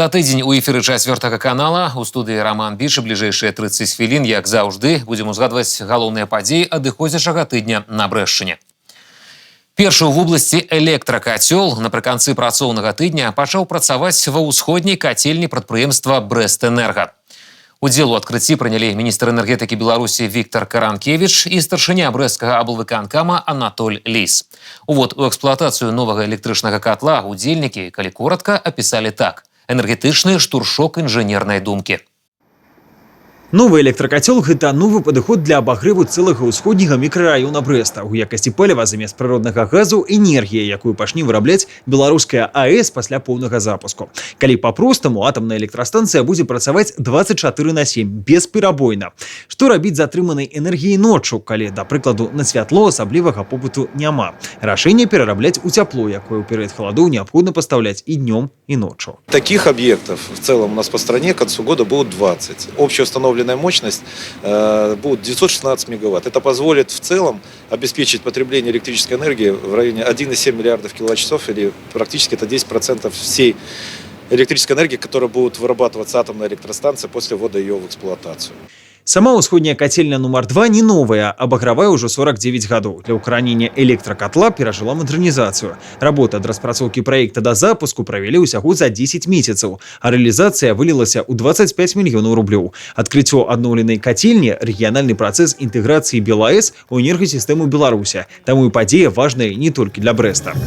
За тыдзень у эфіры 4 канала у студыі Роман Біч. Бліжэйшыя 30 хвілін, як заўжды, будзем узгадваць галоўныя падзеі адыходзячага тыдня на Брэшчыне. Першы ў вобласці электракацёл напрыканцы працоўнага тыдня пачаў працаваць ва ўсходняй кацельні прадпрыемства «Брэстэнерга». Удзел у адкрыцці прынялі міністр энергетыкі Беларусі Віктор Каранкевич і старшыня брэсцкага аблвыканкама Анатоль Лис. Увод у эксплуатацыю новага электрычнага катла удзельнікі, калі коратка, апісалі так: энергетычны штуршок інжынернай думкі. Новый электрокотел – это новый подход для обогреву целого усходнего микрорайона Бреста. У якости палива замест природного газу энергия, якую пачне вырабляць беларуская АЭС пасля поўнага запуску. Калі по-простому, атомная электростанция будет працаваць 24/7, бесперабойна. Што рабіць з атрыманай энергіяй ноччу, калі, да прыкладу, на святло асаблівага попыту няма? Рашэнне перарабляць у цяпло, якое ў перыяд халадоў неабходна пастаўляць і днём, і ноччу. Таких объектов в целом у нас по стране к концу года будет 20. Общая установленная мощность будет 916 мегаватт. Это позволит в целом обеспечить потребление электрической энергии в районе 1,7 миллиардов киловатт-часов, или практически это 10% всей электрической энергии, которая будет вырабатываться атомной электростанцией после ввода ее в эксплуатацию. Сама ўсходняя кацельня нумар 2 не новая, абагравае ўжо 49 гадоў. Для ўкаранення электракатла перажыла мадэрнізацыю. Работа ад распрацоўкі праекта да запуску правялі ўсяго за 10 месяцаў, а рэалізацыя вылілася ў 25 мільёнаў рублёў. Адкрыццё адноўленай кацельні – рэгіянальны працэс інтэграцыі БелАЭС у энергасістэму Беларусі. Таму і падзея важная не толькі для Брэста.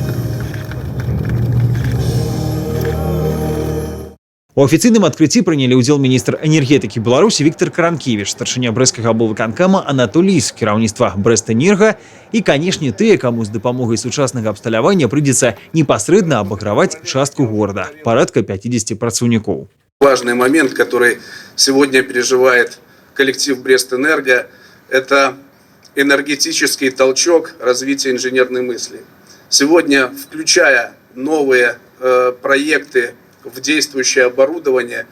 У афіцыйным адкрыцці прынялі ўдзел міністр энергетыкі Беларусі Віктор Каранкевич, старшыня брэсцкага аблвыканкама Анатоль Лис, кіраўніцтва Брэстэнерга і, канешне, тыя, каму з дапамогай сучаснага абсталявання прыйдзецца непасрэдна абаграваць частку горада – парадка 50 працаўнікоў. Важный момент, который сегодня переживает коллектив Брэстэнерга, это энергетический толчок развития инженерной мысли. Сегодня, включая новые проекты в действующее оборудование,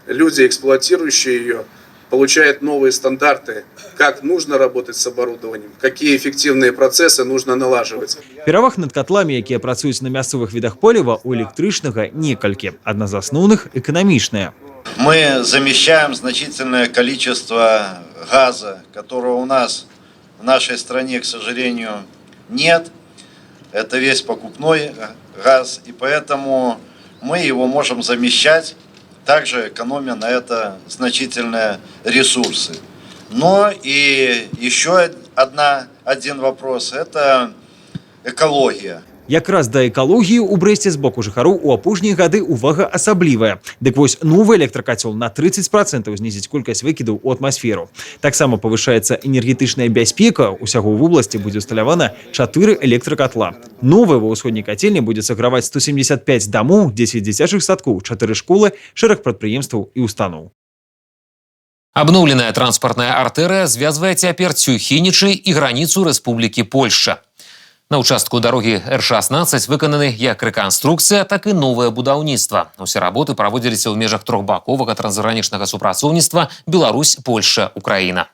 люди, эксплуатирующие ее, получают новые стандарты, как нужно работать с оборудованием, какие эффективные процессы нужно налаживать. Пераваг над котлами, якія працуюць на мясцовых видах паліва, у электрычнага некалькі. Одна з асноўных – эканамічная. Мы замещаем значительное количество газа, которого у нас в нашей стране, к сожалению, нет. Это весь покупной газ, и поэтому мы его можем замещать, также экономя на это значительные ресурсы. Но и еще один вопрос – это экология. Якраз да экалогіі ў Брэсце з боку жыхароў у апошнія гады увага асаблівая. Дык вось новы электракацёл на 30% знізіць колькасць выкідаў у атмасферу. Таксама павышаецца энергетычная бяспека. Усяго ў вобласці будзе ўсталявана 4 электракатла. Новая ва ўсходняй кацельні будзе саграваць 175 дамоў, 10 дзіцячых садкоў, 4 школы, шэраг прадпрыемстваў і устаноў. Абноўленая транспартная артэрыя звязвае цяпер Цюхінічы і граніцу Рэспублікі Польшча. На участку дороги Р-16 выкананы як рэканструкцыя, так і новае будаўніцтва. Усе работы праводзіліся ў межах трохбаковага трансгранічнага супрацоўніцтва Беларусь, Польша, Украіна.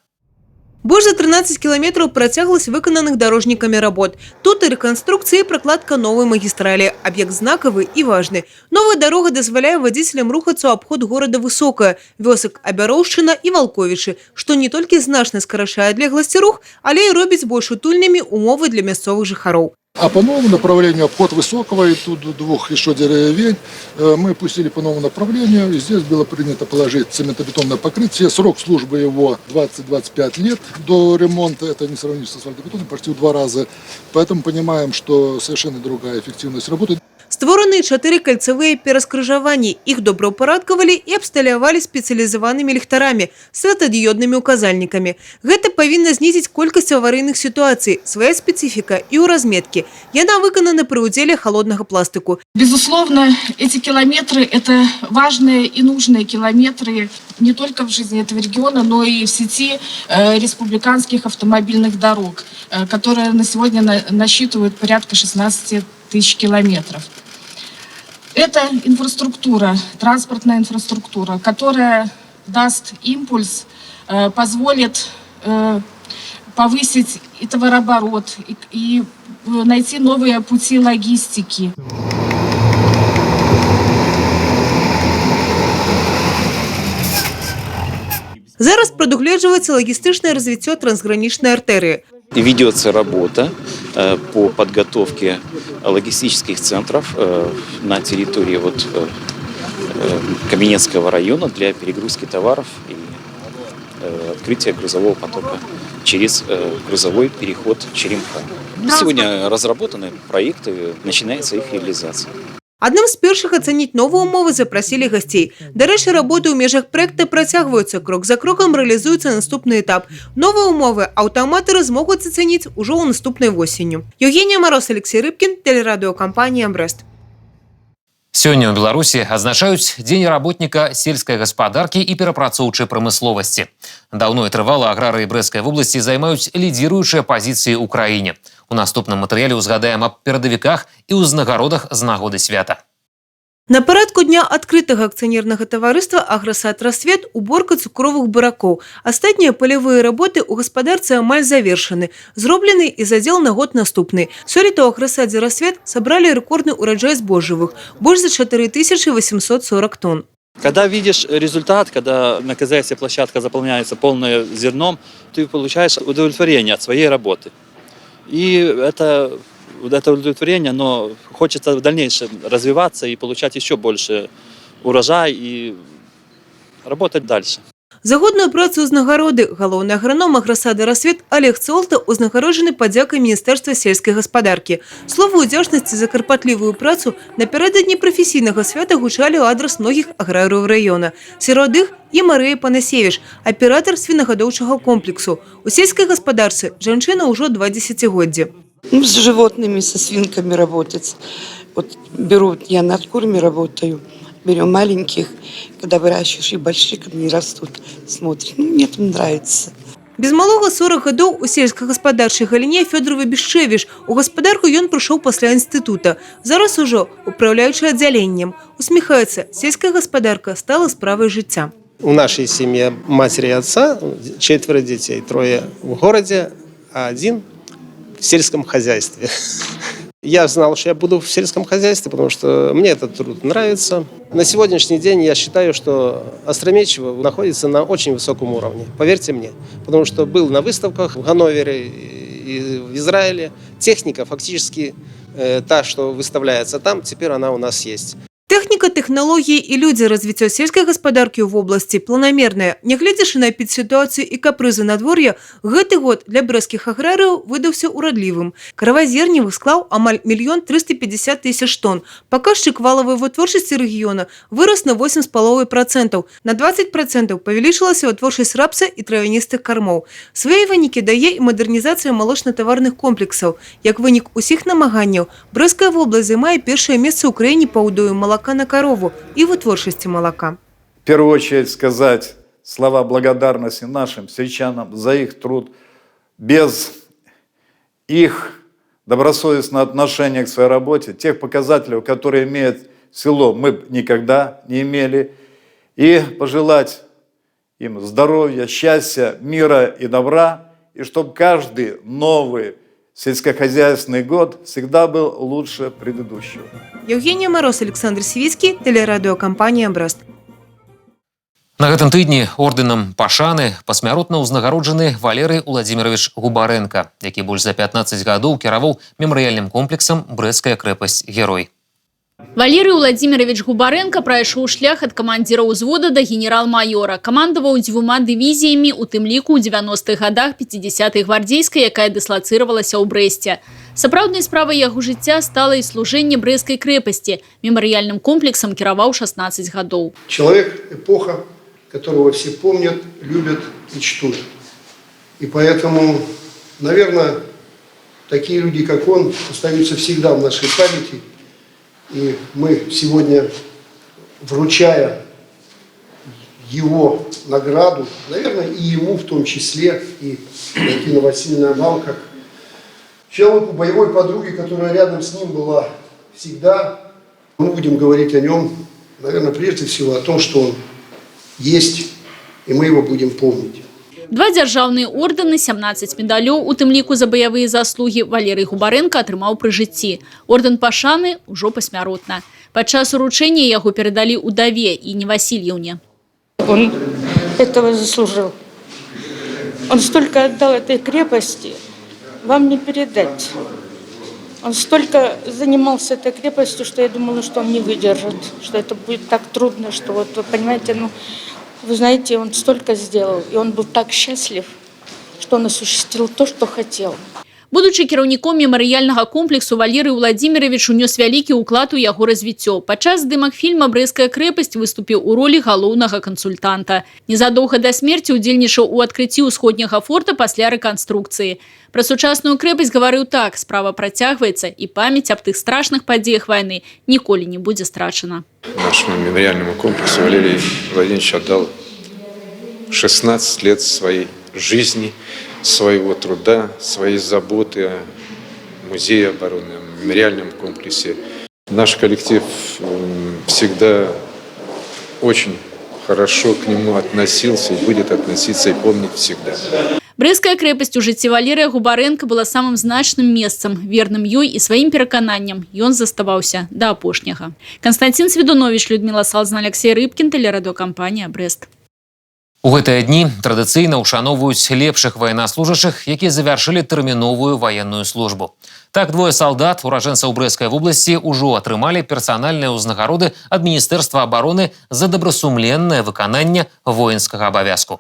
Больш за 13 километров працягласць выкананых дорожниками работ. Тут и реконструкция, и прокладка новой магистрали. Объект знаковый и важный. Новая дорога дазваляе водителям рухаться у обход города Высокое, вёсак Абяроўшчына и Валковічы, что не только значна скарачае адлегласці рух, але и робіць больш утульнымі умовы для мясцовых жыхароў. А по новому направлению обход Высокого и тут двух еще деревень мы пустили по новому направлению. И здесь было принято положить цементобетонное покрытие. Срок службы его 20-25 лет до ремонта. Это не сравнить с асфальтобетоном, почти в 2 раза. Поэтому понимаем, что совершенно другая эффективность работы. Створаны 4 кольцевые пераскрыжаванні. Их добраўпарадкавалі и абсталявалі спецыялізаванымі ліхтарамі, светадыёднымі указальнікамі. Гэта павінна знізіць колькасць аварыйных ситуаций, своя специфика и у разметки. Яна выканана при уделе холодного пластику. Безусловно, эти километры – это важные и нужные километры не только в жизни этого региона, но и в сети республиканских автомобильных дорог, которые на сегодня насчитывают порядка 16 тысяч километров. Это инфраструктура, транспортная инфраструктура, которая даст импульс, позволит повысить и товарооборот, и найти новые пути логистики. Зараз прадугледжваецца лагістычнае развіццё трансгранічнай артэрыі. Ведется работа по подготовке логистических центров на территории Каменецкого района для перегрузки товаров и открытия грузового потока через грузовой переход Черемха. Сегодня разработаны проекты, начинается их реализация. Адным з першых ацаніць новыя умовы запрасілі гасцей. Дарэчы, работы ў межах праекта працягваюцца. Крок за крокам рэалізуецца наступны этап. Новыя умовы аўтаматары змогуць ацаніць ужо ў наступнай восенню. Евгения Мороз, Алексей Рыбкин, телерадиокомпания «Брест». Сёння ў Беларусі адзначаюць Дзень работніка сельскай гаспадаркі і перапрацоўчай прамысловасці. Даўно і трывала аграрыі Брэсцкай вобласці займаюць лідзіруючыя пазіцыі ў краіне. У наступным матэрыяле узгадаем аб перадавіках і ўзнагародах з нагоды свята. На парадку дня адкрытага акцыянернага таварыства «Агросад Рассвет» уборка цукровых буракоў. Астатнія палявыя работы ў гаспадарцы амаль завершаны. Зроблены і задзел на год наступны. Сёлета ў «Агросадзе Рассвет» сабралі рэкордны ўраджай збожжавых – больш за 4840 тонн. Когда видишь результат, когда на КЗСе площадка заполняется полным зерном, ты получаешь удовлетворение от своей работы. И это удовлетворение, но хочется в дальнейшем развиваться и получать еще больше урожай и работать дальше. За годную працу ўзнагароды галоўны аграном «Агросада Рассвет» Олег Цолта узнагароджаны падзякай Міністэрства сельскай гаспадаркі. Словы ўдзячнасці за карпатлівую працу напярэдадні прафесійнага свята гучалі ў адрас многіх аграрыяў раёна. Сярод іх і Марыя Панасевіч, аператор свінагадоўчага комплексу. У сельскай гаспадарцы жанчына ўжо 2 дзесяцігоддзі. С животными, со свинками работать. Я на откорме работаю. Берем маленьких, когда выращиваешь, и большие ко мне растут. Смотрим. Мне там нравится. Без малога 40 гадоў у сельскагаспадарчай галіне Фёдор Выбішчэвіч. У гаспадарку ён прыйшоў пасля інстытута. Зараз ужо управляючы аддзяленнем. Усміхаецца, сельская гаспадарка стала справай жыцця. У нашей семье матери и отца 4 детей. 3 в городе, а 1 в сельском хозяйстве. Я знал, что я буду в сельском хозяйстве, потому что мне этот труд нравится. На сегодняшний день я считаю, что Остромечево находится на очень высоком уровне. Поверьте мне. Потому что был на выставках в Ганновере и в Израиле. Техника фактически та, что выставляется там, теперь она у нас есть. Тэхніка, тэхналогіі і людзі развіццё сельскай гаспадаркі ў вобласці планамернае. Нягледзячы на эпідсітуацыю і капрызы надвор'я, гэты год для брэсцкіх аграрыяў выдаўся ўрадлівым. Каравай зерневых склаў амаль 1 350 000 тонн. Паказчык валавай вытворчасці рэгіёна вырас на 8,5%. На 20% павялічылася вытворчасць рапса і травяністых кармоў. Свае вынікі дае і мадэрнізацыя малочна-таварных комплексаў. Як вынік усіх намаганняў, Брэсцкая вобласць займае першае месца ў краіне па ўдою молока на корову и вытворчасці молока. В первую очередь сказать слова благодарности нашим сельчанам за их труд. Без их добросовестного отношения к своей работе, тех показателей, которые имеет село, мы бы никогда не имели. И пожелать им здоровья, счастья, мира и добра. И чтобы каждый новый сельскохозяйственный год всегда был лучше предыдущего. Евгения Мороз, Александр Сивицкий, телерадиокомпания «Брест». На гэтым тыдні ордэнам пашаны пасмяротна ўзнагароджаны Валерый Уладзімірович Губарэнка, які больш за 15 гадоў кіраваў мемарыяльным комплексам «Брэсцкая крэпасць-герой». Валерий Уладзімірович Губарэнка прайшоў шлях ад камандзіра ўзвода да генерал-майора. Камандаваў 2 дывізіямі, у тым ліку ў 90-х гадах 50-й гвардзейскай, якая дыслацыравалася ў Брэсце. Сапраўднай справай яго жыцця стала і служэнне Брэсцкай крэпасці. Мемарыяльным комплексам кіраваў 16 гадоў. Человек, эпоха, которого все помнят, любят и чтут. И поэтому, наверное, такие люди, как он, остаются всегда в нашей памяти. И мы сегодня, вручая его награду, наверное, и ему в том числе, и Валентина Васильевна вам, как человеку, боевой подруге, которая рядом с ним была всегда, мы будем говорить о нем, наверное, прежде всего о том, что он есть, и мы его будем помнить. 2 дзяржаўныя ордэны, 17 медалёў, у тым ліку за баявыя заслугі Валерый Губарэнка атрымаў пры жыцці. Ордэн пашаны ўжо пасмяротна. Падчас уручэння яго перадалі ўдаве Інне Васильевне. Он этого заслужил. Он столько отдал этой крепости, вам не передать. Он столько занимался этой крепостью, что я думала, что он не выдержит, что это будет так трудно, что вот, вы понимаете, вы знаете, он столько сделал, и он был так счастлив, что он осуществил то, что хотел. Будучи кіраўніком мемарыяльнага комплексу, Валерый Владимирович унес вялікі ўклад у яго развіццё. Падчас здымак фільма «Брэсцкая крэпасць» выступіў у ролі галоўнага кансультанта. Незадоўга да смерці ўдзельнічаў у адкрыцці ўсходняга форта пасля рэканструкцыі. Пра сучасную крэпасць гаварыў так: справа працягваецца, і памяць аб тых страшных падзеях вайны ніколі не будзе страчана. Нашему мемориальному комплексу Валерий Владимирович отдал 16 лет своей жизни, своего труда, своей заботы о музее обороны, о мемориальном комплексе. Наш коллектив всегда очень хорошо к нему относился и будет относиться и помнить всегда. Брэсцкая крэпасць у жыцці Валерыя Губарэнка была самым значным месцам, верным ёй і сваім перакананням. Ён заставаўся да апошняга. Константин Сведунович, Людмила Салзна, Алексей Рыбкин, телерадиокомпания «Брэст». У гэтыя дні традыцыйна ўшаноўваюць лепшых ваеннаслужачых, якія завяршылі тэрміновую ваенную службу. Так, двое салдат, уражэнцаў Брэсцкай вобласці, ужо атрымалі персанальныя ўзнагароды ад Міністэрства абароны за добрасумленнае выкананне воінскага абавязку.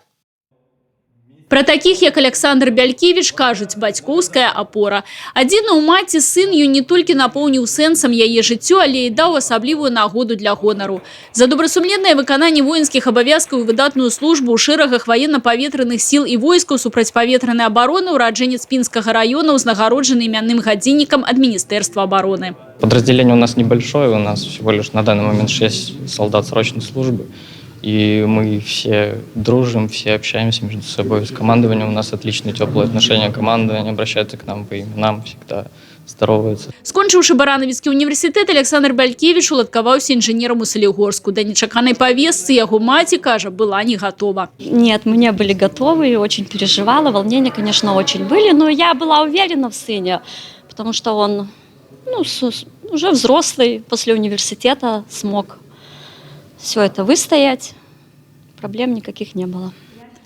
Пра такіх, як Александр Бялькевіч, кажуць, бацькоўская апора. Адзіны ў маці сын ён не толькі напоўніў сэнсам яе жыццё, але і даў асаблівую нагоду для гонару. За добрасумленнае выкананне воінскіх абавязкаў і выдатную службу ў шэрагах ваенна-паветраных сіл і войскаў супрацьпаветранай абароны ураджэнец Пінскага раёна узнагароджаны імянным гадзіннікам ад Міністэрства абароны. Подразделение у нас небольшое, у нас всего лишь на данный момент 6 солдат срочной службы. И мы все дружим, все общаемся между собой. С командованием у нас отличные, теплые отношения. Командование обращается к нам по именам, всегда здоровается. Скончыўшы Баранавіцкі універсітэт, Александр Бялькевіч уладкаваўся інжынерам у Салігорску. Да нечаканай павестцы яго маці, кажа, была не готова. Нет, мы не были готовы, очень переживала. Волнения, конечно, очень были, но я была уверена в сыне, потому что он уже взрослый, после университета смог все это выстоять, проблем никаких не было.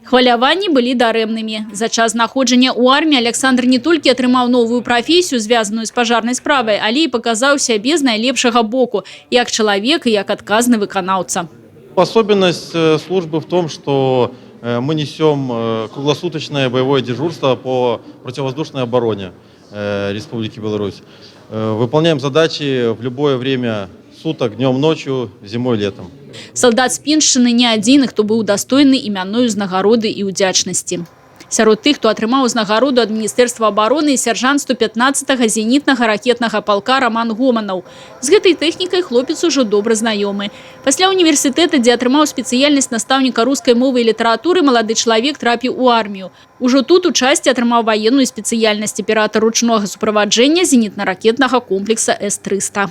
Хваляванні былі дарэмнымі. За час знаходжання ў арміі Александр не толькі атрымаў новую прафесію, звязаную з пажарнай справай, але і паказаў сябе з найлепшага боку, як чалавек і як адказны выканаўца. Особенность службы в том, что мы несем круглосуточное боевое дежурство по противовоздушной обороне Республики Беларусь. Выполняем задачи в любое время суток, днем, ночью, зимой, летом. Солдат з Піншчыны не адзіны, хто быў дастойны імянной узнагароды і ўдзячнасці. Сярод тых, хто атрымаў узнагароду ад Міністэрства абароны, і сяржант 115-го зенітнага ракетнага палка Роман Гоманаў. З гэтай тэхнікай хлопец ужо добра знаёмы. Пасля універсітэта, дзе атрымаў спецыяльнасць настаўніка рускай мовы і літаратуры, малады чалавек трапіў у армію. Ужо тут у часці атрымаў ваенную спецыяльнасць аператар ручнога суправаджэння зенітна-ракетнага комплекса С-300.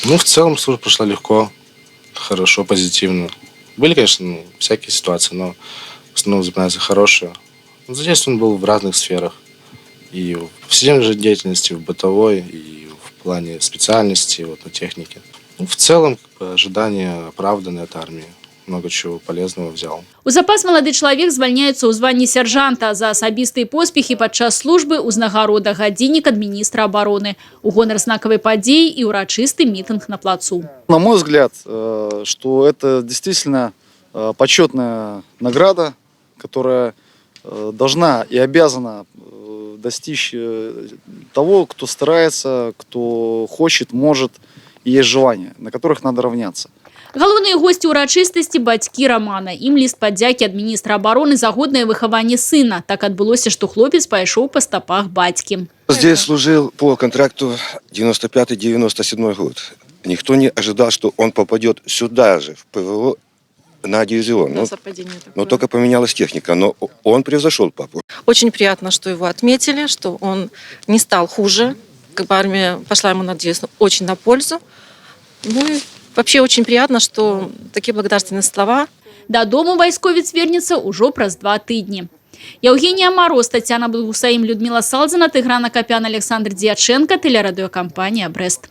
В целом служба прошла легко, хорошо, позитивно. Были, конечно, всякие ситуации, но в основном запоминаются хорошие. Задействован был в разных сферах. И в повседневной жизнедеятельности, в бытовой, и в плане специальности, на технике. В целом, ожидания оправданы от армии. Много чего полезного взял. У запас малады чалавек звальняецца ў званні сяржанта. За асабістыя поспехі падчас службы ўзнагарода гадзіннік ад міністра абароны. У гонар знакавай падзеі і урачысты мітынг на плацу. На мой взгляд, что это действительно почетная награда, которая должна и обязана достичь того, кто старается, кто хочет, может и есть желание, на которых надо равняться. Галоўныя госці ўрачыстасці бацькі Романа. Ім ліст падзякі ад міністра абароны за годнае выхаванне сына. Так адбылося, што хлопец пайшоў па стапах бацькі. Здесь служил по контракту 95-97 год. Никто не ожидал, что он попадет сюда же, в ПВО, на дивизион. Но только поменялась техника, но он превзошел папу. Очень приятно, что его отметили, что он не стал хуже. Армия пошла ему, надеюсь, очень на пользу. Вообще очень приятно, что такие благодарственные слова. Дадому вайсковец вернецца ўжо праз 2 тыдні. Евгения Мороз, Татьяна Благусаим, Людмила Салзина, Тыгран Акопян, Александр Дьяченко, телерадиокомпания «Брэст».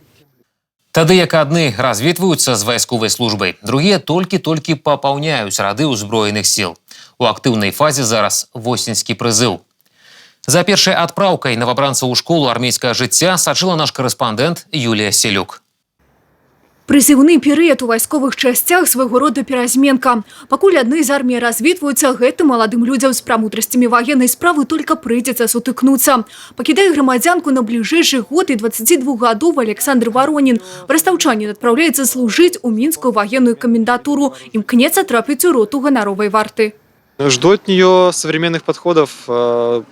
Тады як адны развітваюцца з вайсковай службай, другія толькі-толькі папаўняюць рады ўзброеных сіл. У актыўнай фазе зараз восеньскі прызыў. За першай адпраўкай новабранцаў у школу армейскага жыцця сачыла наш корэспандэнт Юлія Селюк. Прызыўны перыяд у вайсковых часцях свайго рода перазменка. Пакуль адны з арміі развітваюцца, гэтым маладым людзям з прамудрасцямі ваеннай справы толькі прыйдзецца сутыкнуцца. Пакідае грамадзянку на бліжэйшы год і 22-гадовы Александр Воронин. Брастаўчанін адпраўляецца служыць у мінскую военную комендатуру. Імкнецца трапіць у роту ганаровай варты. Жду от нее современных подходов,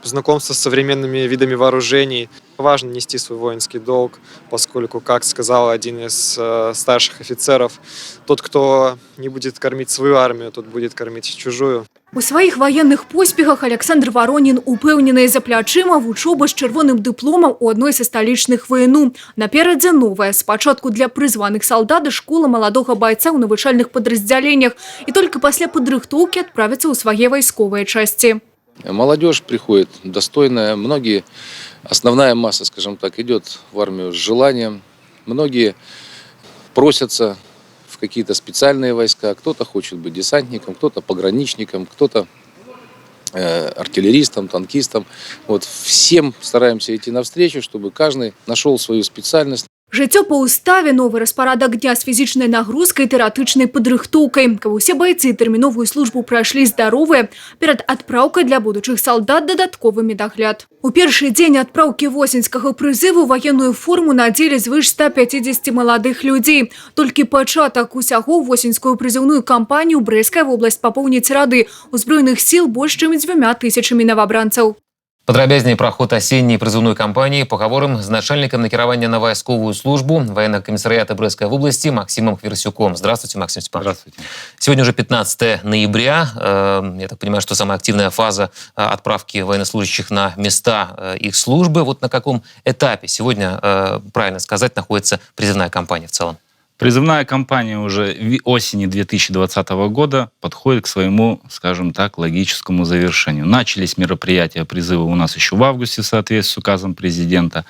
знакомства с современными видами вооружений. Важно нести свой воинский долг, поскольку, как сказал один из старших офицеров, тот, кто не будет кормить свою армию, тот будет кормить чужую. У сваіх ваенных поспехах Александр Воронин упэўнены за плячыма вучоба з чырвоным дыпломам у адной са сталічных ВНУ. Наперадзе новая. Спачатку для прызваных салдат школа маладога байца ў навучальных падраздзяленнях і толькі пасля падрыхтоўкі адправіцца ў свае вайсковыя часці. Молодежь приходит достойная. Многие, основная масса, скажем так, идет в армию с желанием. Многие просятся в какие-то специальные войска. Кто-то хочет быть десантником, кто-то пограничником, кто-то артиллеристом, танкистом. Вот всем стараемся идти навстречу, чтобы каждый нашел свою специальность. Жыццё па ўставе, новы распарадак дня з фізічнай нагрузкай, тэарэтычнай падрыхтоўкай. Каб усе байцы тэрміновую службу прайшлі здаровыя, перад адпраўкай для будучых салдат дадатковы медагляд. У першы дзень адпраўкі восеньскага прызыву ваенную форму надзелі звыш 150 маладых людзей. Толькі пачатак усяго восеньскую прызыўную кампанію Брэская вобласць папоўніць рады ўзброеных сіл больш чым 2000 новабранцаў. Падрабязней пра ход асенняй прызыўной кампаніі пагаворым з начальнікам накіравання на вайсковую службу военного комиссариата Брестской области Максимом Хверсюком. Здравствуйте, Максим Степанович. Здравствуйте. Сегодня уже 15 ноября. Я так понимаю, что самая активная фаза отправки военнослужащих на места их службы. Вот на каком этапе сегодня, правильно сказать, находится призывная кампания в целом? Призывная кампания уже осени 2020 года подходит к своему, скажем так, логическому завершению. Начались мероприятия призыва у нас еще в августе в соответствии с указом президента.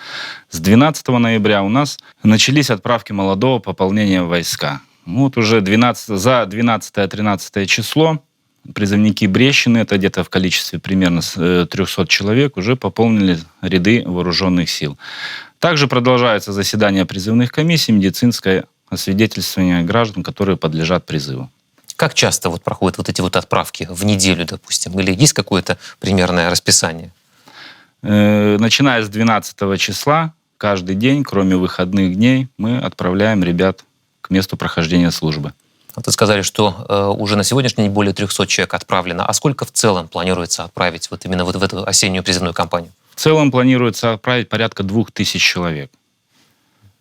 С 12 ноября у нас начались отправки молодого пополнения в войска. Вот уже за 12-13 число призывники Брещины, это где-то в количестве примерно 300 человек, уже пополнили ряды вооруженных сил. Также продолжается заседание призывных комиссий, медицинское освидетельствование граждан, которые подлежат призыву. Как часто вот проходят вот эти вот отправки? В неделю, допустим? Или есть какое-то примерное расписание? Начиная с 12 числа, каждый день, кроме выходных дней, мы отправляем ребят к месту прохождения службы. Вы сказали, что уже на сегодняшний день более 300 человек отправлено. А сколько в целом планируется отправить вот именно вот в эту осеннюю призывную кампанию? В целом планируется отправить порядка 2000 человек,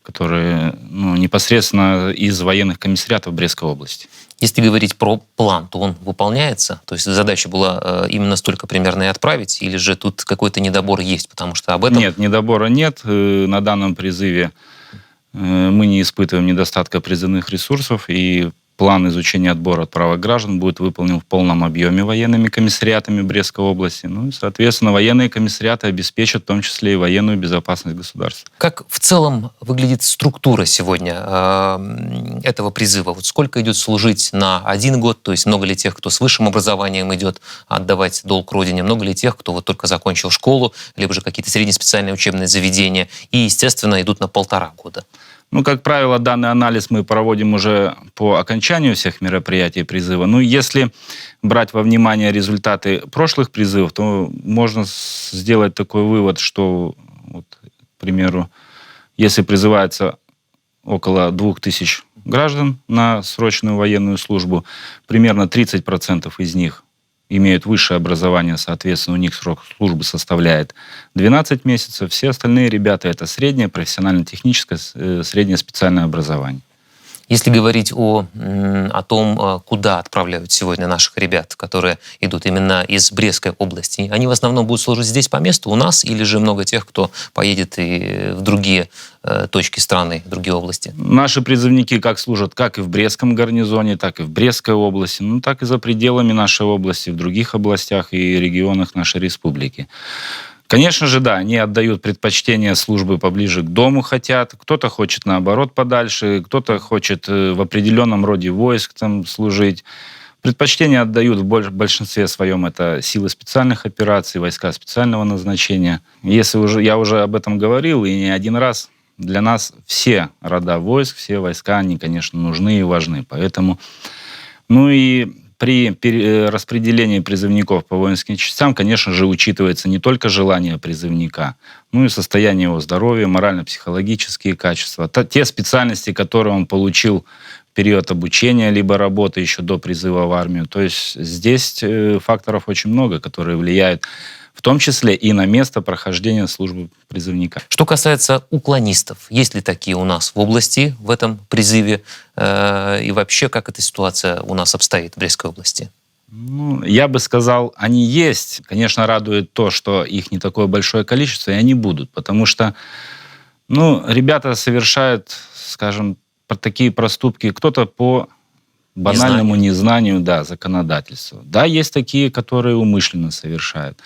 которые непосредственно из военных комиссариатов Брестской области. Если говорить про план, то он выполняется? То есть задача была именно столько примерно и отправить? Или же тут какой-то недобор есть? Потому что об этом... Нет, недобора нет. На данном призыве мы не испытываем недостатка призывных ресурсов, и план изучения отбора отправок граждан будет выполнен в полном объеме военными комиссариатами Брестской области. Ну и, соответственно, военные комиссариаты обеспечат в том числе и военную безопасность государства. Как в целом выглядит структура сегодня этого призыва? Вот сколько идет служить на 1 год? То есть много ли тех, кто с высшим образованием идет отдавать долг родине? Много ли тех, кто вот только закончил школу, либо же какие-то среднеспециальные учебные заведения? И, естественно, идут на 1,5 года. Ну, как правило, данный анализ мы проводим уже по окончанию всех мероприятий призыва. Ну, если брать во внимание результаты прошлых призывов, то можно сделать такой вывод, что, вот, к примеру, если призывается около 2000 граждан на срочную военную службу, примерно 30% из них имеют высшее образование, соответственно, у них срок службы составляет 12 месяцев. Все остальные ребята — это среднее профессионально-техническое, среднее специальное образование. Если говорить о том, куда отправляют сегодня наших ребят, которые идут именно из Брестской области, они в основном будут служить здесь по месту у нас, или же много тех, кто поедет и в другие точки страны, в другие области? Наши призывники как служат как и в Брестском гарнизоне, так и в Брестской области, ну так и за пределами нашей области, в других областях и регионах нашей республики. Конечно же, да, они отдают предпочтение службы поближе к дому хотят. Кто-то хочет, наоборот, подальше, кто-то хочет в определенном роде войск там служить. Предпочтение отдают в большинстве своем это силы специальных операций, войска специального назначения. Я уже об этом говорил, и не один раз, для нас все рода войск, все войска, они, конечно, нужны и важны. Поэтому, и при распределении призывников по воинским частям, конечно же, учитывается не только желание призывника, но и состояние его здоровья, морально-психологические качества, те специальности, которые он получил в период обучения, либо работы еще до призыва в армию. То есть здесь факторов очень много, которые влияют в том числе и на место прохождения службы призывника. Что касается уклонистов, есть ли такие у нас в области в этом призыве? И вообще, как эта ситуация у нас обстоит в Брестской области? Я бы сказал, они есть. Конечно, радует то, что их не такое большое количество, и они будут. Потому что, ребята совершают, скажем, такие проступки. Кто-то по банальному незнанию законодательства. Да, есть такие, которые умышленно совершают.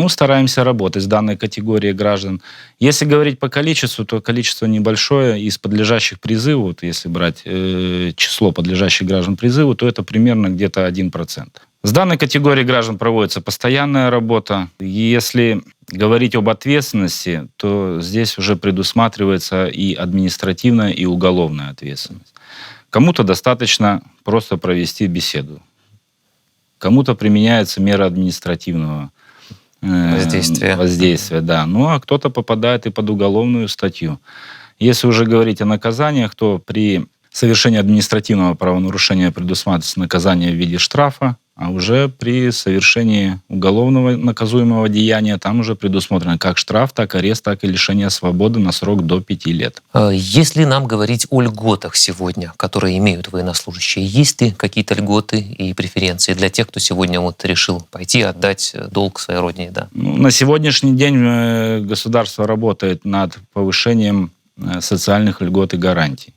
Стараемся работать с данной категорией граждан. Если говорить по количеству, то количество небольшое. Из подлежащих призыву, если брать число подлежащих граждан призыву, то это примерно где-то 1%. С данной категорией граждан проводится постоянная работа. Если говорить об ответственности, то здесь уже предусматривается и административная, и уголовная ответственность. Кому-то достаточно просто провести беседу. Кому-то применяется мера административного воздействия, да. А кто-то попадает и под уголовную статью. Если уже говорить о наказаниях, то при совершении административного правонарушения предусматривается наказание в виде штрафа, а уже при совершении уголовного наказуемого деяния там уже предусмотрено как штраф, так арест, так и лишение свободы на срок до 5 лет. Если нам говорить о льготах сегодня, которые имеют военнослужащие, есть ли какие-то льготы и преференции для тех, кто сегодня решил пойти отдать долг своей родине? Да? На сегодняшний день государство работает над повышением социальных льгот и гарантий.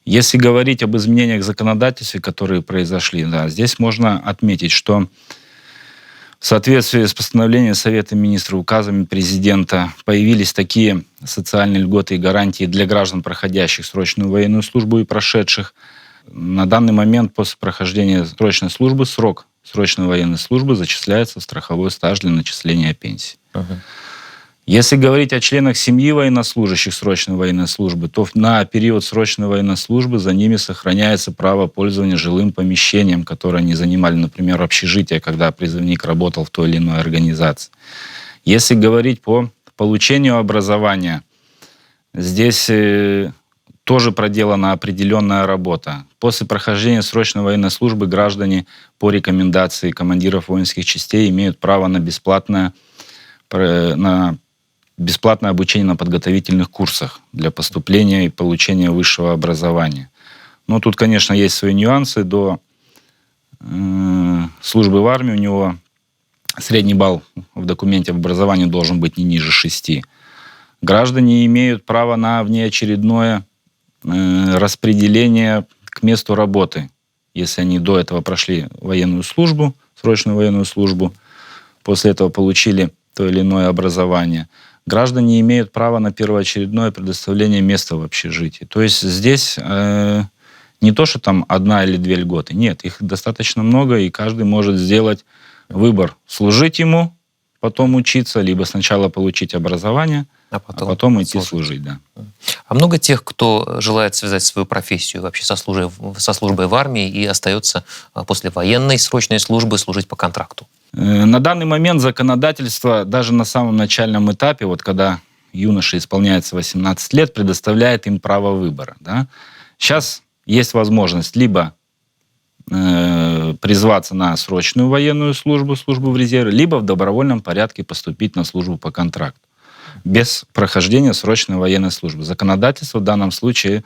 Если говорить об изменениях в законодательстве, которые произошли, здесь можно отметить, что в соответствии с постановлением Совета Министров, указами президента появились такие социальные льготы и гарантии для граждан, проходящих срочную военную службу и прошедших. На данный момент после прохождения срочной службы срок срочной военной службы зачисляется в страховой стаж для начисления пенсии. Если говорить о членах семьи военнослужащих срочной военной службы, то на период срочной военной службы за ними сохраняется право пользования жилым помещением, которое они занимали, например, общежитие, когда призывник работал в той или иной организации. Если говорить по получению образования, здесь тоже проделана определенная работа. После прохождения срочной военной службы граждане по рекомендации командиров воинских частей имеют право на бесплатное обучение на подготовительных курсах для поступления и получения высшего образования. Но тут, конечно, есть свои нюансы. До службы в армии у него средний балл в документе об образовании должен быть не ниже 6. Граждане имеют право на внеочередное распределение к месту работы. Если они до этого прошли военную службу, срочную военную службу, после этого получили то или иное образование, граждане имеют право на первоочередное предоставление места в общежитии. То есть здесь не то, что там 1 или 2 льготы. Нет, их достаточно много, и каждый может сделать выбор. Служить ему, потом учиться, либо сначала получить образование, а потом идти служить. Да. А много тех, кто желает связать свою профессию вообще со службой в армии и остается после военной срочной службы служить по контракту? На данный момент законодательство даже на самом начальном этапе, когда юноше исполняется 18 лет, предоставляет им право выбора. Да? Сейчас есть возможность либо призваться на срочную военную службу в резерве, либо в добровольном порядке поступить на службу по контракту без прохождения срочной военной службы. Законодательство в данном случае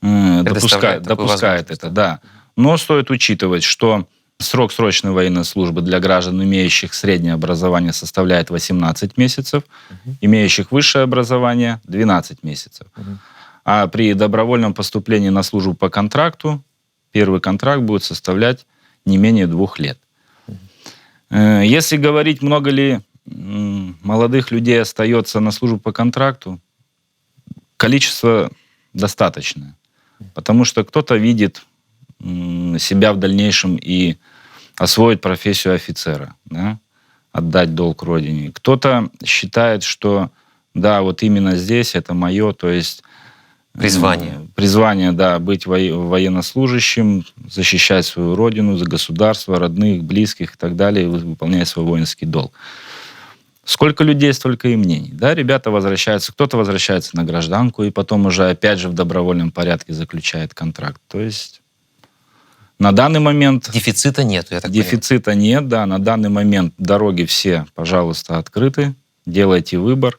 допускает это. Да. Но стоит учитывать, что срок срочной военной службы для граждан, имеющих среднее образование, составляет 18 месяцев, имеющих высшее образование 12 месяцев. А при добровольном поступлении на службу по контракту первый контракт будет составлять не менее 2 лет. Если говорить, много ли молодых людей остается на службу по контракту, количество достаточное. Потому что кто-то видит себя в дальнейшем и освоить профессию офицера, да? Отдать долг родине. Кто-то считает, что да, вот именно здесь это мое, то есть призвание. Призвание, да, быть военнослужащим, защищать свою родину, за государство, родных, близких и так далее, и выполнять свой воинский долг. Сколько людей, столько и мнений. Да, ребята возвращаются, кто-то возвращается на гражданку и потом уже опять же в добровольном порядке заключает контракт. То есть на данный момент... Дефицита нет, я так понимаю. Дефицита нет, да. На данный момент дороги все, пожалуйста, открыты. Делайте выбор.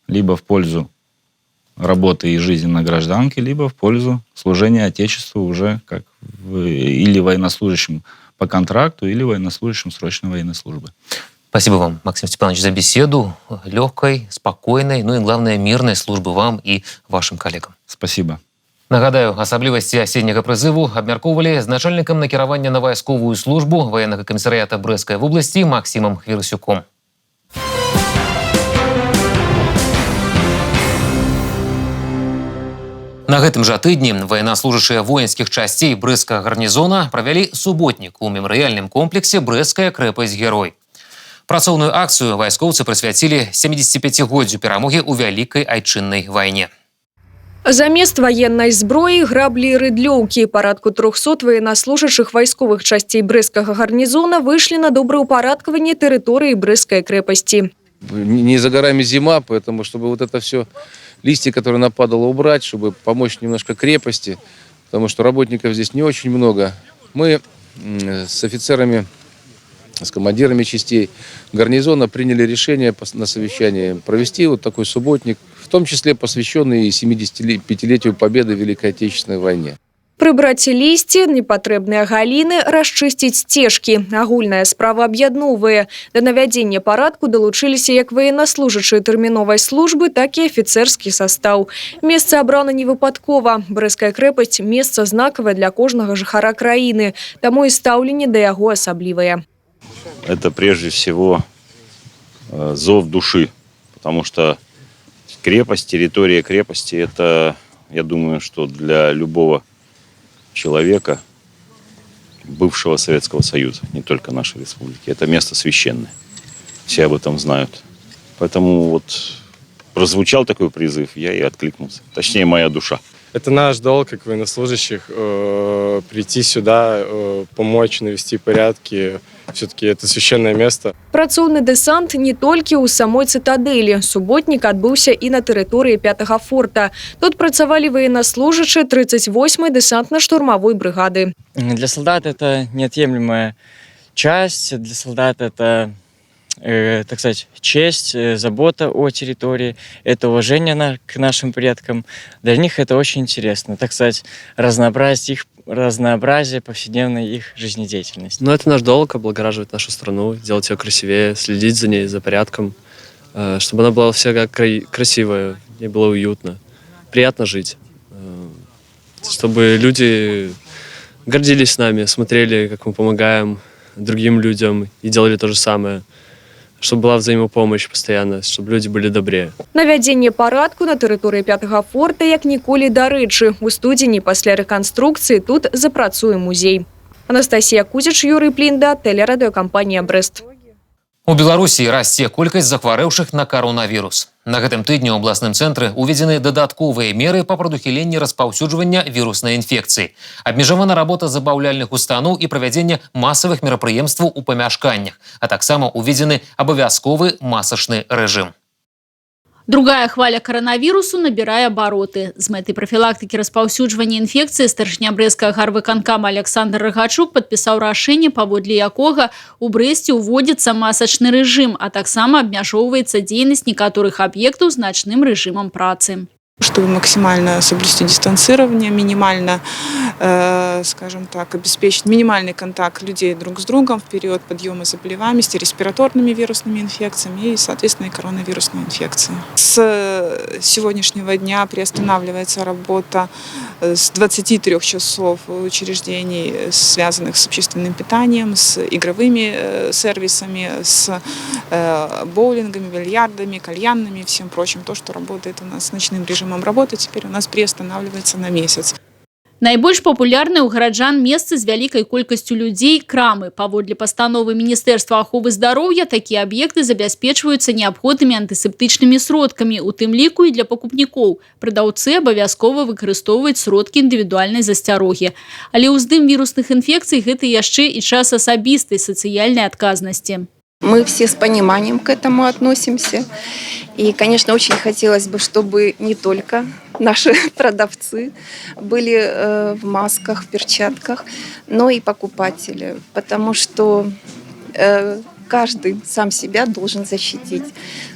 Либо в пользу работы и жизни на гражданке, либо в пользу служения Отечеству уже как или военнослужащим по контракту, или военнослужащим срочной военной службы. Спасибо вам, Максим Степанович, за беседу. Легкой, спокойной, ну и, главное, мирной службы вам и вашим коллегам. Спасибо. Нагадаю, асаблівасці асенняга прызыву абмяркоўвалі з начальнікам накіравання на вайсковую службу ваеннага камісарыята Брэсцкай вобласці Максімам Хвірасюком. На гэтым жа тыдні военнослужащыя воінскіх часцей брэсцкага гарнізона правялі суботнік у мемарыяльным комплексе «Брэсцкая крэпасць-герой». Працоўную акцыю вайскоўцы прысвяцілі 75-годдзю перамогі ў Вялікай айчыннай вайне. Замест военной зброі граблі і рыдлёўкі. Парадку 300 военнослужащих вайсковых часцей Брэсцкага гарнізона вышлі на добраўпарадкаванне тэрыторыі Брэсцкай крэпасці. Не за горами зима, поэтому чтобы вот это все листья, которые нападало, убрать, чтобы помочь немножко крепости, потому что работников здесь не очень много. Мы с офицерами, с командирами частей гарнизона приняли решение на совещании провести вот такой субботник, в том числе посвященный 75-летию победы в Великой Отечественной войне. Прыбраць лісці, непатрэбныя галіны, расчысціць сцежкі. Агульная справа аб'ядноўвае. Да навядзення парадку далучыліся як военнослужачыя тэрміновай службы, так і афіцэрскі састаў. Месца абрана невыпадкова. Брэсцкая крэпасць – месца знакавае для кожнага жыхара краіны, таму і стаўленне да яго асаблівае. Это прежде всего зов души, потому что крепость, территория крепости – это, я думаю, что для любого человека, бывшего Советского Союза, не только нашей республики. Это место священное. Все об этом знают. Поэтому вот прозвучал такой призыв, я и откликнулся. Точнее, моя душа. Это наш долг, как военнослужащих, прийти сюда, помочь, навести порядки. Все-таки это священное место. Працоўны дэсант не толькі ў самой цытадэлі. Суботнік адбыўся і на тэрыторыі 5-го форта. Тут працавалі военнослужачыя 38-й дэсантна-штурмовой бригады. Для солдат это неотъемлемая часть. Для солдат это, так сказать, честь, забота о территории, это уважение к нашим предкам. Для них это очень интересно, так сказать, разнообразие повседневной их жизнедеятельности. Но это наш долг — облагораживать нашу страну, делать ее красивее, следить за ней, за порядком, чтобы она была всегда красивая, ей было уютно, приятно жить, чтобы люди гордились нами, смотрели, как мы помогаем другим людям и делали то же самое. Чтобы была взаимопомощь постоянно, чтобы люди были добрее. Навядзенне парадку на тэрыторыі 5-го форта як ніколі дарэчы. У студзені пасля рэканструкцыі тут запрацуе музей. Анастасія Кузіч, Юрый Плінда, тэлерадыёкампанія «Брэст». У Беларусі расце колькасць захварэўшых на коронавірус. На гэтым тыдні ў абласным цэнтры уведзены дадатковыя меры па прадухіленні распаўсюджвання віруснай інфекцыі. Абмежавана работа забаўляльных устаноў і правядзення масавых мерапрыемстваў у памяшканнях, а таксама уведзены абавязковы масачны рэжым. Другая хваля коронавирусу набирает обороты. З мэтай профилактики распаўсюджвання инфекции старшыня Брэсцкага гарвыканкама Александр Рагачук подписал рашэнне, паводле якога у Брэсце уводится масачны рэжым, а таксама абмяжоўваецца дзейнасць некаторых объектов с ночным режимом працы. Чтобы максимально соблюсти дистанцирование, минимально, скажем так, обеспечить минимальный контакт людей друг с другом в период подъема заболеваемости респираторными вирусными инфекциями и, соответственно, и коронавирусной инфекцией. С сегодняшнего дня приостанавливается работа с 23 часов учреждений, связанных с общественным питанием, с игровыми сервисами, с боулингами, бильярдами, кальянными и всем прочим. То, что работает у нас с ночным режимом работы, теперь у нас приостанавливается на месяц. Найбольш папулярныя ў гараджан месцы з вялікай колькасцю людзей – крамы. Паводле пастановы Міністэрства аховы здароўя, такія аб'екты забяспечваюцца неабходнымі антысептычнымі сродкамі, у тым ліку і для пакупнікоў. Прадаўцы абавязкова выкарыстоўваюць сродкі індывідуальнай засцярогі. Але ўздым вірусных інфекцый – гэта яшчэ і час асабістай сацыяльнай адказнасці. Мы все с пониманием к этому относимся. И, конечно, очень хотелось бы, чтобы не только наши продавцы были в масках, в перчатках, но и покупатели. Потому что каждый сам себя должен защитить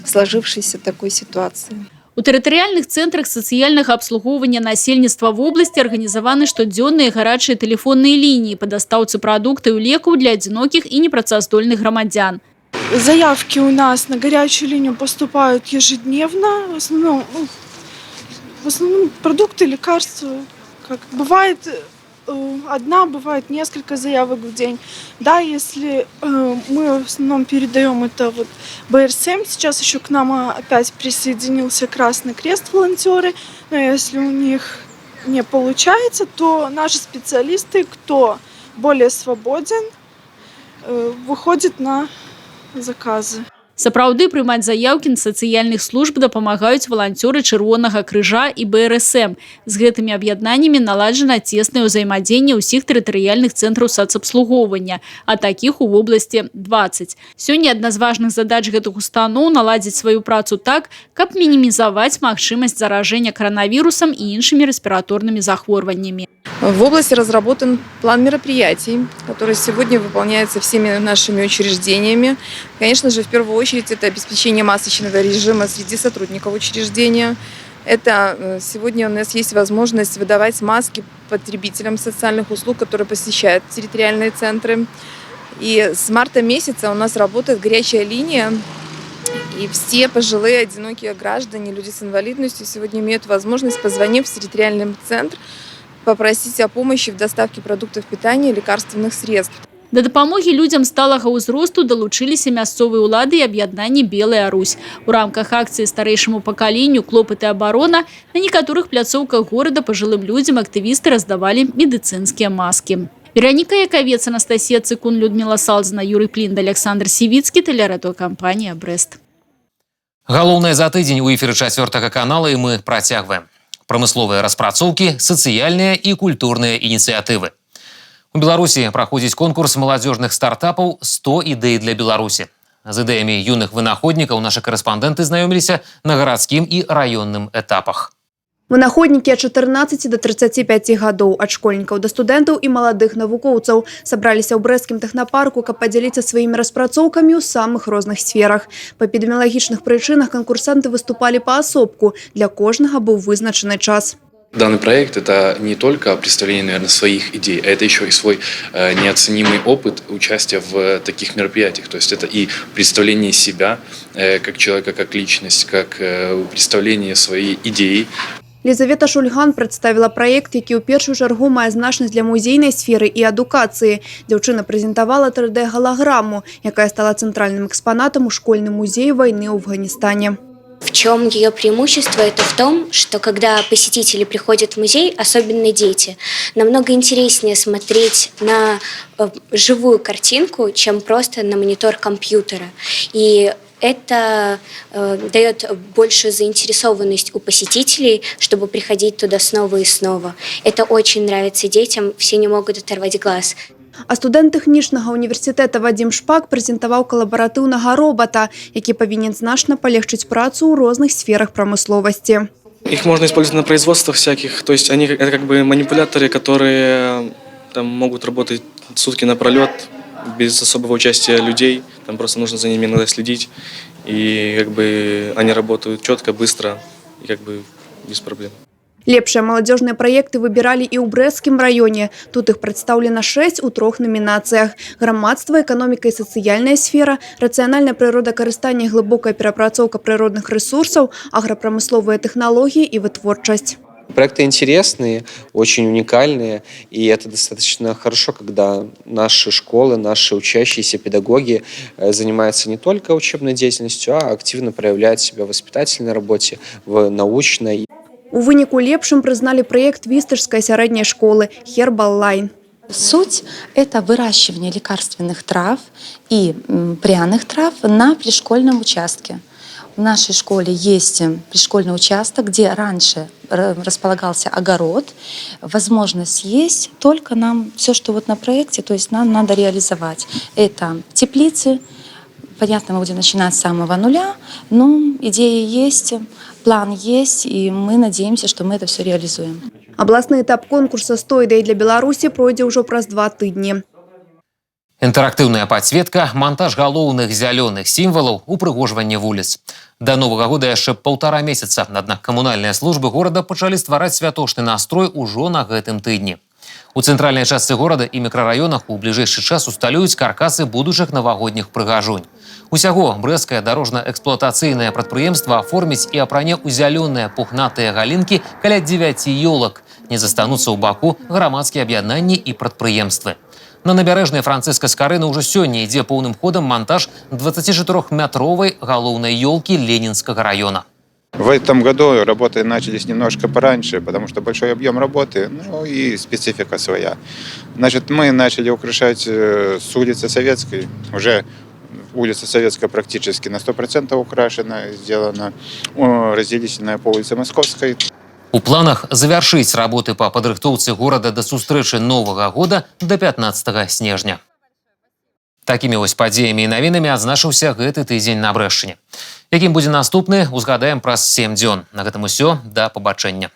в сложившейся такой ситуации. У тэрытарыяльных цэнтрах сацыяльнага абслугоўвання насельніцтва в области арганізаваны штодзённыя гарачыя тэлефонныя лініі па дастаўцы прадуктаў і лекаў для адзінокіх і непрацаздольных грамадзян. Заявки у нас на горячую линию поступают ежедневно. В основном продукты, лекарства. Как бывает одна, бывает несколько заявок в день. Да, если мы в основном передаем это вот БРСМ, сейчас еще к нам опять присоединился Красный Крест, волонтеры. Но если у них не получается, то наши специалисты, кто более свободен, выходит на заказы. Сапраўды прымаць заяўкі на сацыяльных служб дапамагаюць валанцёры Чырвонага крыжа і БРСМ. З гэтымі аб'яднаннямі наладжана цеснае ўзаемадзеянне ўсіх тэрытарыяльных цэнтраў сацабслугоўвання, а такіх у вобласці 20. Сёння адна з важных задач гэтых устаноў наладзіць сваю працу так, каб мінімізаваць магчымасць заражэння коронавірусам і іншымі рэспіраторнымі захворваннямі. В области разработан план мероприятий, который сегодня выполняется всеми нашими учреждениями. Конечно же, в первую очередь, это обеспечение масочного режима среди сотрудников учреждения. Это сегодня у нас есть возможность выдавать маски потребителям социальных услуг, которые посещают территориальные центры. И с марта месяца у нас работает горячая линия. И все пожилые, одинокие граждане, люди с инвалидностью сегодня имеют возможность, позвонив в территориальный центр, попросить о помощи в доставке продуктов питания и лекарственных средств. Да дапамогі людзям сталага ўзросту далучыліся мясцовыя ўлады і аб'яднанне «Белая Русь». У рамках акцыі старэйшаму пакаленню «Клопат і абарона» на некаторых пляцоўках горада пажылым людзям актывісты раздавалі медыцынскія маскі. Вероніка Яковец, Анастасія Цыкун, Людмила Салзина, Юрий Плинд, Александр Сивицкий, телерадиокомпания «Брест». Галоўнае за тыдзень у эфіры 4 канала, і мы працягваем. Прамысловыя распрацоўкі, сацыяльныя і культурныя ініцыятывы. У Беларусі праходзіць конкурс маладзёжных стартапаў «100 ідэй для Беларусі». З ідэямі юных вынаходнікаў нашы карэспандэнты знаёміліся на гарадскім і раённым этапах. Вынаходнікі ад 14 до 35 гадоў, ад школьнікаў да студэнтаў і маладых навукоўцаў сабраліся ў брэсцкім тэхнапарку, каб падзяліцца сваімі распрацоўкамі ў самых розных сферах. Па эпідэміялагічных прычынах канкурсанты выступалі паасобку, для кожнага быў вызначаны час. Данный проект – это не только представление, наверное, своих идей, а это еще и свой неоценимый опыт участия в таких мероприятиях. То есть это и представление себя как человека, как личность, как представление своей идеи. Лизавета Шульган представила проект, які ў першую чаргу мае значнасць для музейнай сферы і адукацыі. Дзяўчына прэзентавала 3D-голограмму, якая стала цэнтральным экспанатам у школьным музеі войны ў Афганистане. В чем ее преимущество? Это в том, что когда посетители приходят в музей, особенно дети, намного интереснее смотреть на живую картинку, чем просто на монитор компьютера. И это дает большую заинтересованность у посетителей, чтобы приходить туда снова и снова. Это очень нравится детям, все не могут оторвать глаз. А студэнт тэхнічнага універсітэта Вадзім Шпак прэзентаваў калабаратыўнага робота, які павінен значна палегчыць працу ў розных сферах прамысловасці. Их можно использовать на производствах всяких, то есть они это как бы манипуляторы, которые там могут работать сутки напролет без особого участия людей, там просто нужно за ними иногда следить, и как бы они работают четко, быстро и как бы без проблем. Лепшыя маладзёжныя праекты выбіралі і ў брэсцкім раёне. Тут іх прадстаўлена 6 у 3 намінацыях: грамадства, эканоміка і сацыяльная сфера, рацыянальная прыродакарыстанне і глыбокая перапрацоўка прыродных рэсурсаў, аграпрамысловыя тэхналогіі і вытворчасць. Проекты интересные, очень уникальные, и это достаточно хорошо, когда наши школы, наши учащиеся педагоги занимаются не только учебной деятельностью, а активно проявляют себя в воспитательной работе, в научной. У выніку лепшым прызналі праект Вістажскай сярэдняй школы «Хербал-лайн». Суть – это выращивание лекарственных трав и пряных трав на пришкольном участке. В нашей школе есть пришкольный участок, где раньше располагался огород. Возможность есть, только нам все, что вот на проекте, то есть нам надо реализовать. Это теплицы. Понятно, мы будем начинать с самого нуля, но идея есть, план есть, и мы надеемся, что мы это все реализуем. Абласны этап конкурса «100 ідэй для Беларусі» пройдзе ўжо праз 2 тыдні. Інтэрактыўная падсветка, монтаж галоўных зялёных сімвалаў, упрыгожванне вуліц. До Новага года яшчэ 1,5 месяца, аднак камунальныя службы горада пачалі ствараць святочны настрой ужо на гэтым тыдні. У цэнтральнай частцы горада і мікрараёнах у бліжэйшы час усталююць каркасы будучых навагодніх прыгажунь. Усяго брэсцкае дарожна-эксплуатацыйнае прадпрыемства аформіць і апране ў зялёныя пухнатыя галінкі каля 9 ёлак. Не застануцца ў баку грамадскія аб'яднанні і прадпрыемствы. На набярэжнай Францыска Скарыны ўжо сёння ідзе поўным ходам монтаж 24-метровой галоўнай ёлкі Ленинского района. В этом году работы начались немножко пораньше, потому что большой объем работы, ну и специфика своя. Значит, мы начали украшать с улицы Советской. Уже улица Советская практически на 100% украшена, сделана, разделительная по улице Московской. У планах завяршыць работы па падрыхтоўцы горада да сустрэчы Новага года до 15 снежня. Такімі вось падзеямі і навінамі адзначыўся гэты тыдзень на Брэшчыне. Якім будзе наступны, узгадаем праз 7 дзён. На гэтым усё, да пабачэння.